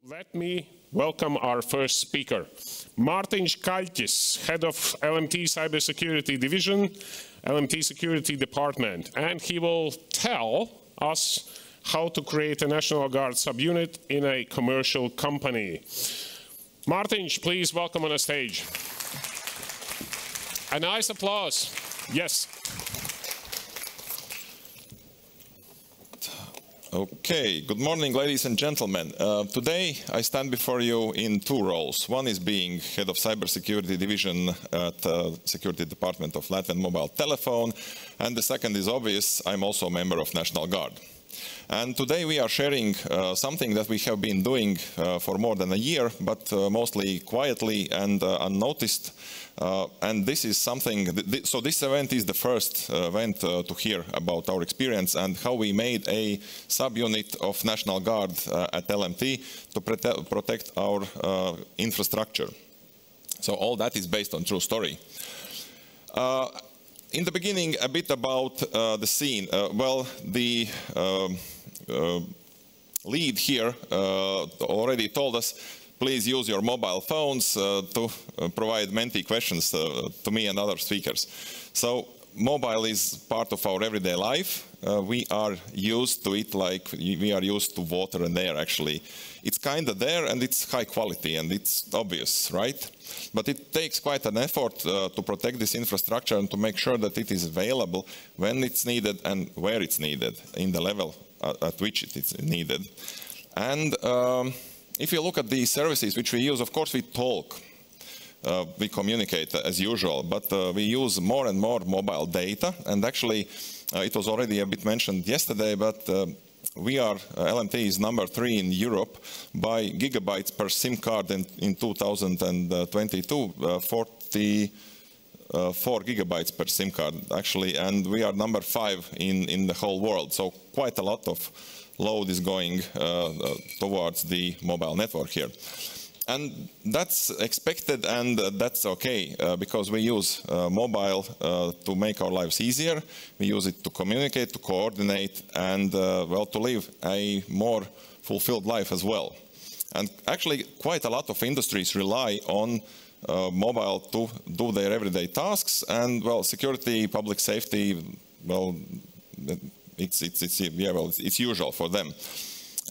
Let me welcome our first speaker, Mārtiņš Kaļķis, Head of LMT Cybersecurity Division, LMT Security Department, and he will tell us how to create a National Guard subunit in a commercial company. Mārtiņš, please welcome on the stage. A nice applause. Yes. Okay, good morning, ladies and gentlemen. Today I stand before you in two roles. One is being Head of Cybersecurity Division at Security Department of Latvian Mobilais Telefons, and the second is obvious, I'm also a member of National Guard. And today we are sharing something that we have been doing for more than a year, but mostly quietly and unnoticed. And this is something, so this event is the first event to hear about our experience and how we made a subunit of National Guard at LMT to protect our infrastructure. So all that is based on true story. In the beginning, a bit about the scene. Well, the lead here already told us, please use your mobile phones to provide many questions to me and other speakers. So mobile is part of our everyday life. We are used to it like we are used to water and air, actually. It's kind of there and it's high quality and it's obvious, right? But it takes quite an effort to protect this infrastructure and to make sure that it is available when it's needed and where it's needed, in the level at which it is needed. And if you look at the services which we use, of course we talk, we communicate as usual, but we use more and more mobile data. And actually, it was already a bit mentioned yesterday, but we are, LMT is number 3 in Europe by gigabytes per SIM card in 2022, 44 gigabytes per SIM card, actually, and we are number 5 in the whole world. So quite a lot of load is going towards the mobile network here. And that's expected and that's okay, because we use mobile to make our lives easier. We use it to communicate, to coordinate, and well, to live a more fulfilled life as well. And actually, quite a lot of industries rely on mobile to do their everyday tasks, and well, security, public safety, well, it's usual for them.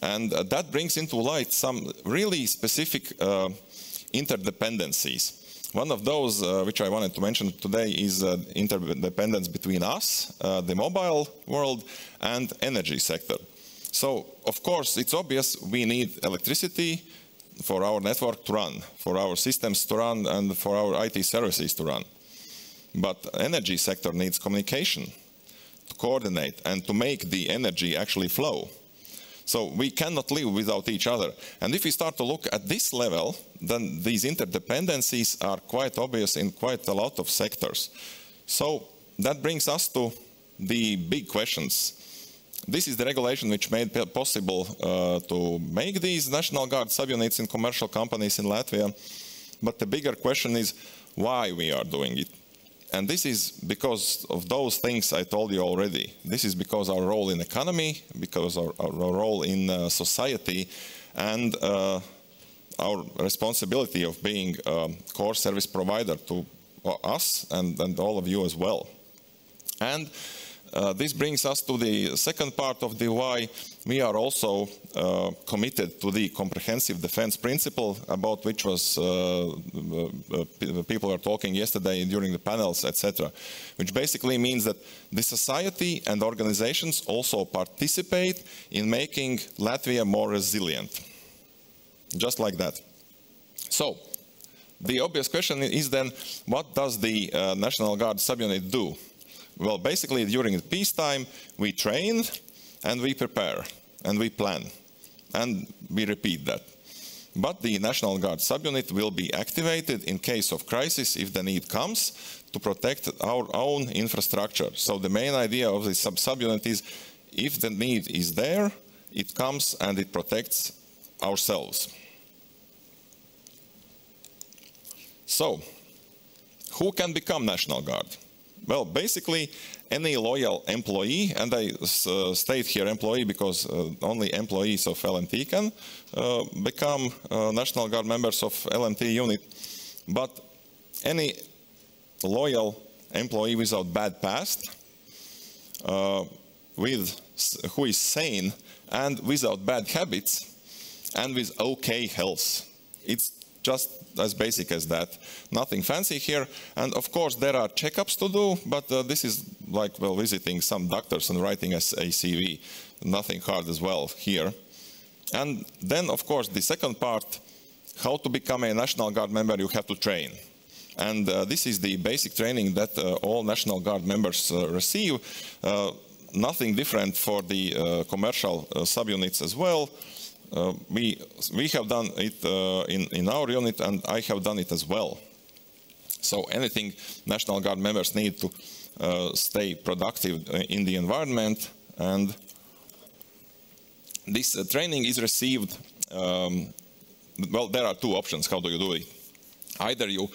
And that brings into light some really specific interdependencies. One of those which I wanted to mention today is interdependence between us, the mobile world, and energy sector. So, of course, it's obvious we need electricity for our network to run, for our systems to run, and for our IT services to run. But energy sector needs communication to coordinate and to make the energy actually flow. So we cannot live without each other. And if we start to look at this level, then these interdependencies are quite obvious in quite a lot of sectors. So that brings us to the big questions. This is the regulation which made it possible to make these National Guard subunits in commercial companies in Latvia. But the bigger question is why we are doing it. And this is because of those things I told you already. This is because our role in economy, because our role in society, and our responsibility of being a core service provider to us and all of you as well. And this brings us to the second part of the why. We are also committed to the comprehensive defense principle, about which was people were talking yesterday during the panels, etc., which basically means that the society and organizations also participate in making Latvia more resilient. Just like that. So, the obvious question is then, what does the National Guard subunit do? Well, basically, during peacetime, we train and we prepare and we plan and we repeat that. But the National Guard subunit will be activated in case of crisis if the need comes to protect our own infrastructure. So the main idea of the subunit is if the need is there, it comes and it protects ourselves. So, who can become National Guard? Well, basically, any loyal employee, and I state here employee because only employees of LMT can become National Guard members of LMT unit, but any loyal employee without bad past, who is sane and without bad habits, and with okay health. It's just as basic as that. Nothing fancy here. And of course, there are checkups to do, but this is like, well, visiting some doctors and writing a CV. Nothing hard as well here. And then, of course, the second part, how to become a National Guard member, you have to train. And this is the basic training that all National Guard members receive. Nothing different for the commercial subunits as well. We have done it in our unit, and I have done it as well. So anything National Guard members need to stay productive in the environment, and this training is received, well, there are two options. How do you do it? Either you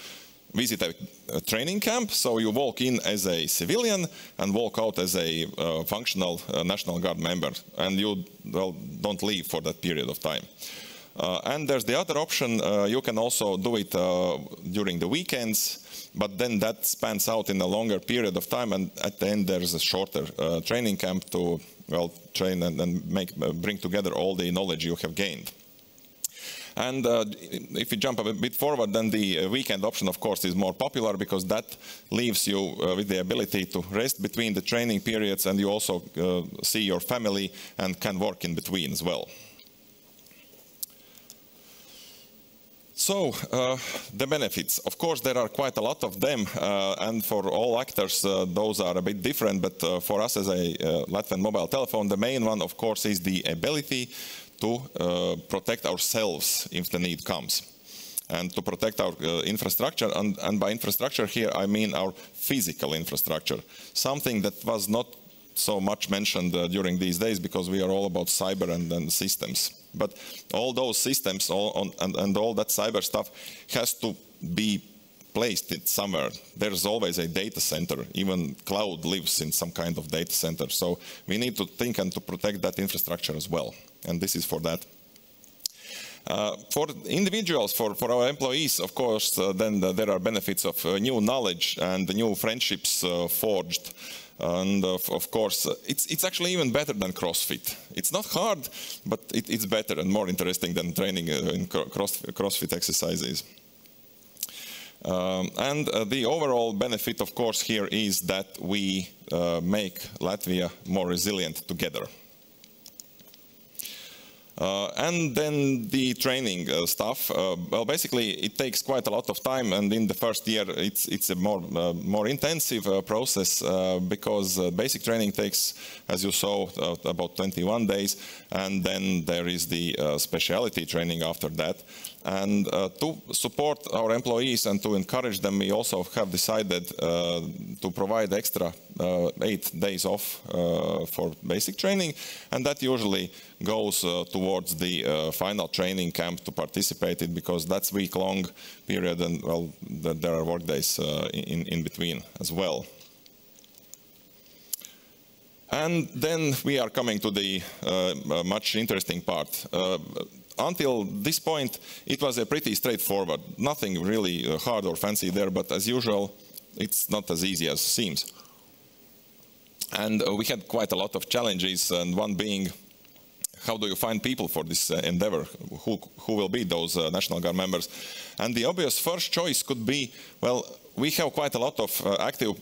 visit a training camp, so you walk in as a civilian and walk out as a functional National Guard member, and you, well, don't leave for that period of time. And there's the other option, you can also do it during the weekends, but then that spans out in a longer period of time, and at the end there's a shorter training camp to, well, train and bring together all the knowledge you have gained. And if you jump a bit forward, then the weekend option, of course, is more popular because that leaves you with the ability to rest between the training periods, and you also see your family and can work in between as well. So, the benefits. Of course, there are quite a lot of them, and for all actors, those are a bit different, but for us as a Latvian mobile telephone, the main one, of course, is the ability to protect ourselves if the need comes, and to protect our infrastructure. And by infrastructure here, I mean our physical infrastructure, something that was not so much mentioned during these days because we are all about cyber and systems. But all those systems and all that cyber stuff has to be placed somewhere. There's always a data center. Even cloud lives in some kind of data center. So we need to think and to protect that infrastructure as well. And this is for that. For individuals, for our employees, of course, then there are benefits of new knowledge and new friendships forged. And of course, it's actually even better than CrossFit. It's not hard, but it's better and more interesting than training in CrossFit exercises. And the overall benefit, of course, here is that we make Latvia more resilient together. And then the training stuff. Well, basically, it takes quite a lot of time, and in the first year, it's a more intensive process because basic training takes, as you saw, about 21 days, and then there is the specialty training after that. And to support our employees and to encourage them, we also have decided to provide extra 8 days off for basic training, and that usually goes towards the final training camp to participate in, because that's week-long period, and well, there are work days in between as well. And then we are coming to the much interesting part. Until this point, it was a pretty straightforward, nothing really hard or fancy there, but as usual, it's not as easy as it seems. And we had quite a lot of challenges, and one being, how do you find people for this endeavor? Who will be those National Guard members? And the obvious first choice could be, well, we have quite a lot of active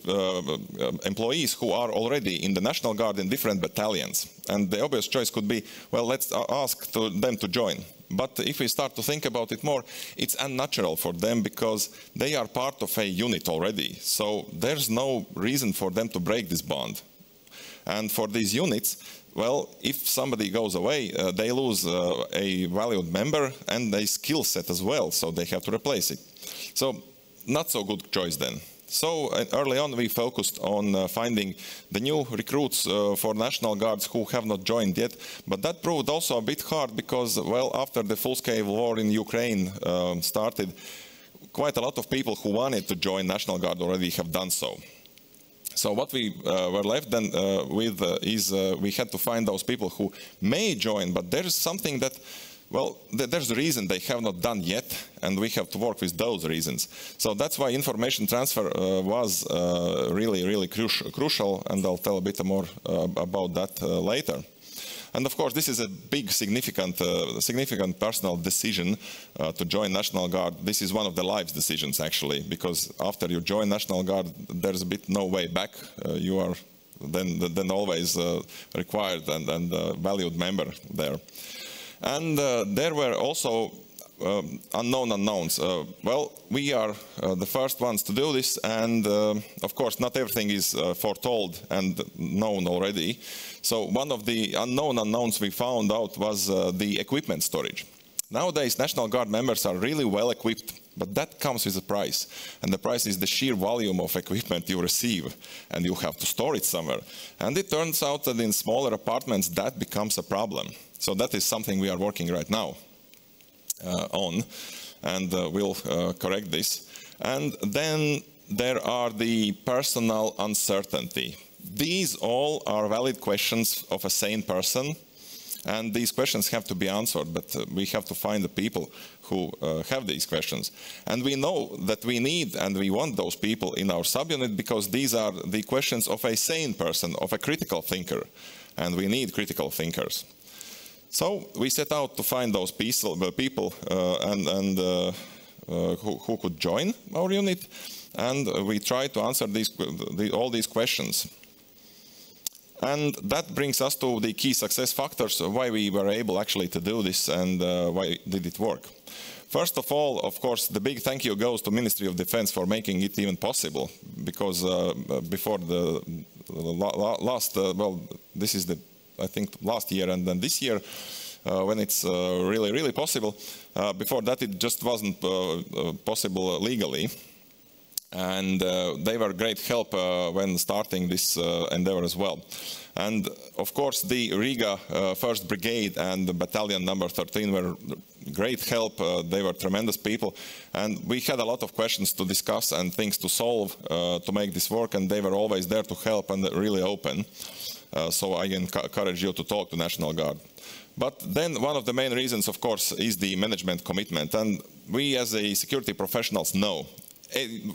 employees who are already in the National Guard in different battalions. And the obvious choice could be, well, let's ask them to join. But if we start to think about it more, it's unnatural for them because they are part of a unit already. So there's no reason for them to break this bond. And for these units, well, if somebody goes away, they lose a valued member and a skill set as well, so they have to replace it. So not so good choice then. So early on we focused on finding the new recruits for National Guards who have not joined yet, but that proved also a bit hard because, well, after the full-scale war in Ukraine started, quite a lot of people who wanted to join National Guard already have done so. So what we were left then with is we had to find those people who may join, but there is something that, well, there's a reason they have not done yet, and we have to work with those reasons. So that's why information transfer was really crucial, and I'll tell a bit more about that later. And of course, this is a big, significant personal decision to join National Guard. This is one of the life's decisions, actually, because after you join National Guard, there's a bit no way back. You are then always required and valued member there. And there were also unknown unknowns. Well, we are the first ones to do this, and of course not everything is foretold and known already. So one of the unknown unknowns we found out was the equipment storage. Nowadays National Guard members are really well equipped, but that comes with a price, and the price is the sheer volume of equipment you receive, and you have to store it somewhere. And it turns out that in smaller apartments that becomes a problem. So that is something we are working right now on, and we'll correct this. And then there are the personal uncertainty. These all are valid questions of a sane person, and these questions have to be answered, but we have to find the people who have these questions. And we know that we need and we want those people in our subunit because these are the questions of a sane person, of a critical thinker, and we need critical thinkers. So we set out to find those people who could join our unit, and we tried to answer all these questions. And that brings us to the key success factors, why we were able actually to do this and why did it work. First of all, of course, the big thank you goes to Ministry of Defense for making it even possible, because before the last, well, this is the, I think, last year and then this year, when it's really possible. Before that, it just wasn't possible legally. And they were great help when starting this endeavor as well. And of course, the Riga 1st Brigade and the Battalion number 13 were great help. They were tremendous people. And we had a lot of questions to discuss and things to solve to make this work. And they were always there to help and really open. So I encourage you to talk to National Guard. But then one of the main reasons, of course, is the management commitment. And we as a security professionals know,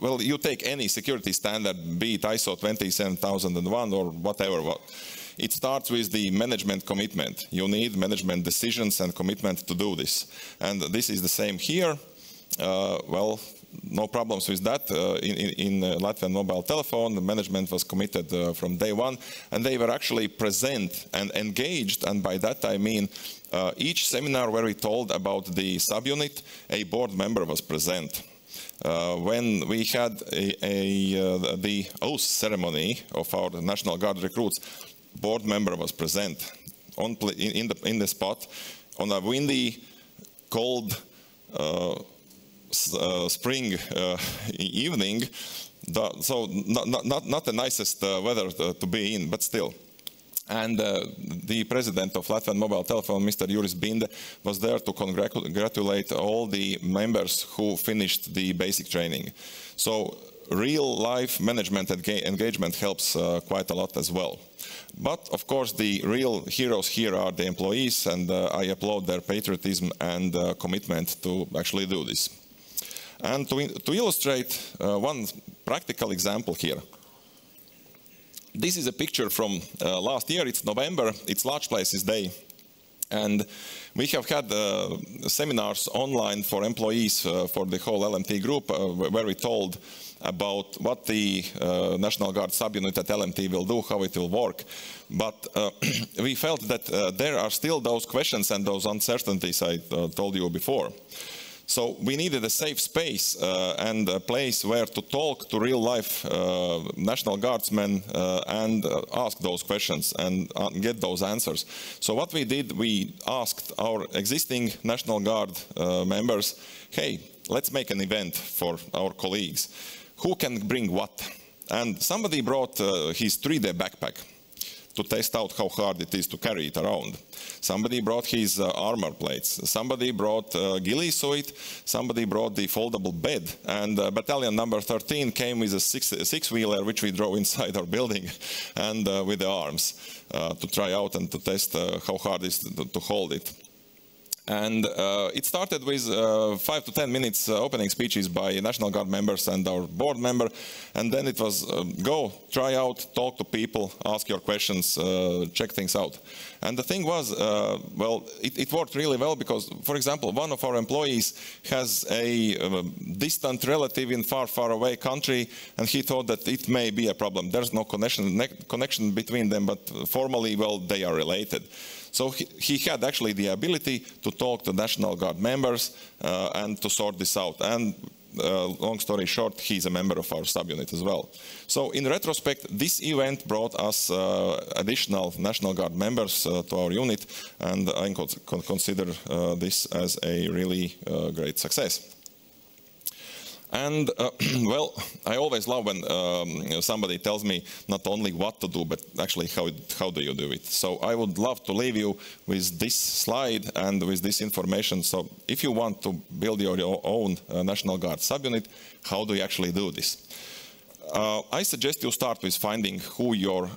well, you take any security standard, be it ISO 27001 or whatever, it starts with the management commitment. You need management decisions and commitment to do this. And this is the same here. Well, no problems with that. In Latvian Mobile Telephone, the management was committed from day one, and they were actually present and engaged, and by that I mean each seminar where we told about the subunit, a board member was present. When we had the oath ceremony of our National Guard recruits, board member was present in the spot on a windy, cold spring evening. So not the nicest weather to be in, but still. And the president of Latvian Mobile Telephone, Mr. Juris Binde, was there to congratulate all the members who finished the basic training. So real-life management engagement helps quite a lot as well. But of course, the real heroes here are the employees, and I applaud their patriotism and commitment to actually do this. And to illustrate one practical example here. This is a picture from last year. It's November. It's Large Places Day. And we have had seminars online for employees for the whole LMT group where we told about what the National Guard subunit at LMT will do, how it will work. But we felt that there are still those questions and those uncertainties I told you before. So we needed a safe space and a place where to talk to real-life National Guardsmen and ask those questions and get those answers. So what we did, we asked our existing National Guard members, hey, let's make an event for our colleagues. Who can bring what? And somebody brought his 3D backpack. to test out how hard it is to carry it around. Somebody brought his armor plates. Somebody brought ghillie suit. Somebody brought the foldable bed. And battalion number 13 came with a six-wheeler, which we drove inside our building, and with the arms to try out and to test how hard it is to hold it. And it started with 5 to 10 minutes opening speeches by National Guard members and our board member. And then it was go, try out, talk to people, ask your questions, check things out. And the thing was, well, it worked really well because, for example, one of our employees has a distant relative in far, far away country, and he thought that it may be a problem. There's no connection between them, but formally, well, they are related. So he had actually the ability to talk to National Guard members and to sort this out. And long story short, he's a member of our subunit as well. So in retrospect, this event brought us additional National Guard members to our unit, and I consider this as a really great success. And, well, I always love when somebody tells me not only what to do, but actually how do you do it. So I would love to leave you with this slide and with this information. So if you want to build your own National Guard subunit, how do you actually do this? I suggest you start with finding who your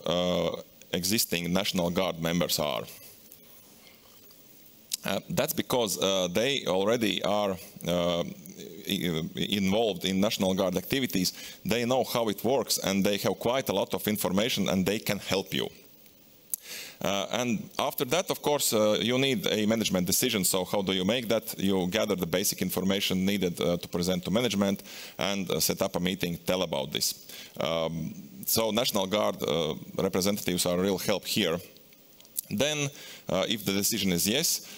existing National Guard members are. That's because they already are involved in National Guard activities. They know how it works, and they have quite a lot of information, and they can help you. And after that, of course, you need a management decision. So how do you make that? You gather the basic information needed to present to management and set up a meeting, tell about this. So National Guard representatives are a real help here. Then, if the decision is yes,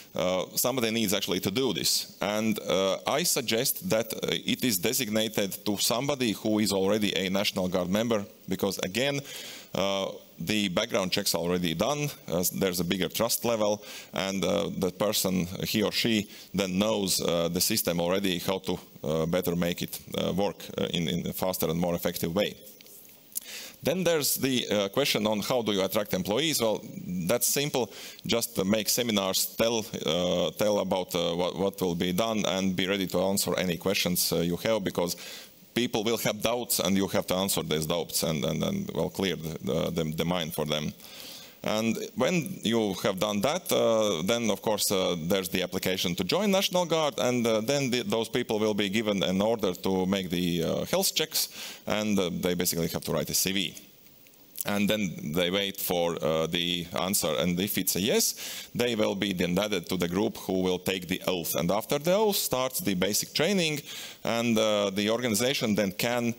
somebody needs actually to do this. And I suggest that it is designated to somebody who is already a National Guard member, because again, the background checks are already done, there's a bigger trust level, and the person, he or she, then knows the system already, how to better make it work in a faster and more effective way. Then there's the question on how do you attract employees. Well, that's simple. Just make seminars, tell about what will be done, and be ready to answer any questions you have, because people will have doubts, and you have to answer those doubts and well, clear the mind for them. And when you have done that, then of course there's the application to join National Guard, and then those people will be given an order to make the health checks, and they basically have to write a CV. And then they wait for the answer, and if it's a yes, they will be then added to the group who will take the oath. And after the oath starts the basic training, and the organization then can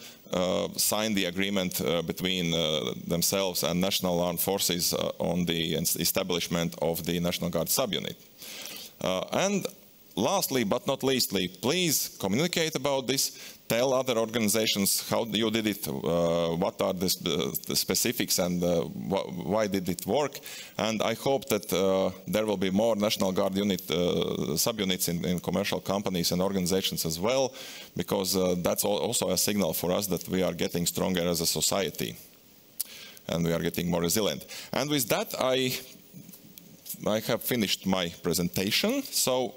sign the agreement between themselves and National Armed Forces on the establishment of the National Guard subunit. And lastly, but not leastly, please communicate about this. Tell other organizations how you did it, what are the specifics, and why did it work. And I hope that there will be more National Guard subunits in commercial companies and organizations as well, because that's also a signal for us that we are getting stronger as a society, and we are getting more resilient. And with that, I have finished my presentation, so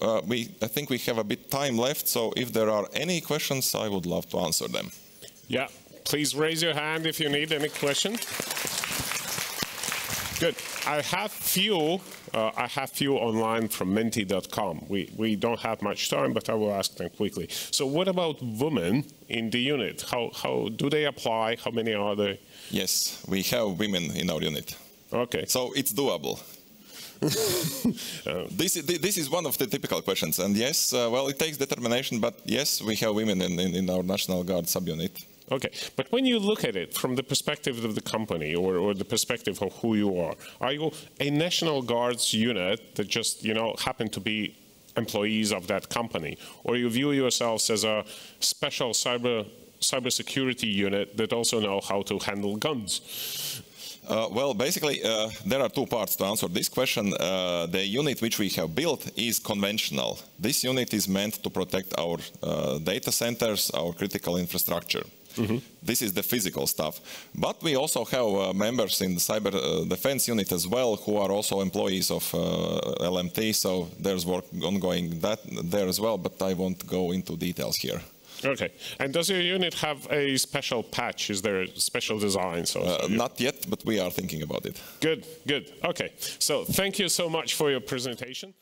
I think we have a bit time left, so if there are any questions, I would love to answer them. Yeah, please raise your hand if you need any question. Good. I have few online from menti.com. We don't have much time, but I will ask them quickly. So what about women in the unit? How do they apply? How many are there? Yes, we have women in our unit. Okay. So it's doable. This is one of the typical questions, and yes, well, it takes determination, but yes, we have women in our National Guard subunit. Okay, but when you look at it from the perspective of the company or the perspective of who you are you a National Guard's unit that just, you know, happen to be employees of that company, or you view yourselves as a special cybersecurity unit that also know how to handle guns? Well, basically, there are two parts to answer this question. The unit which we have built is conventional. This unit is meant to protect our data centers, our critical infrastructure. This is the physical stuff. But we also have members in the cyber defense unit as well, who are also employees of LMT, so there's work ongoing there as well, but I won't go into details here. Okay. And does your unit have a special patch? Is there special designs? Not yet, but we are thinking about it. Good, good. Okay. So thank you so much for your presentation.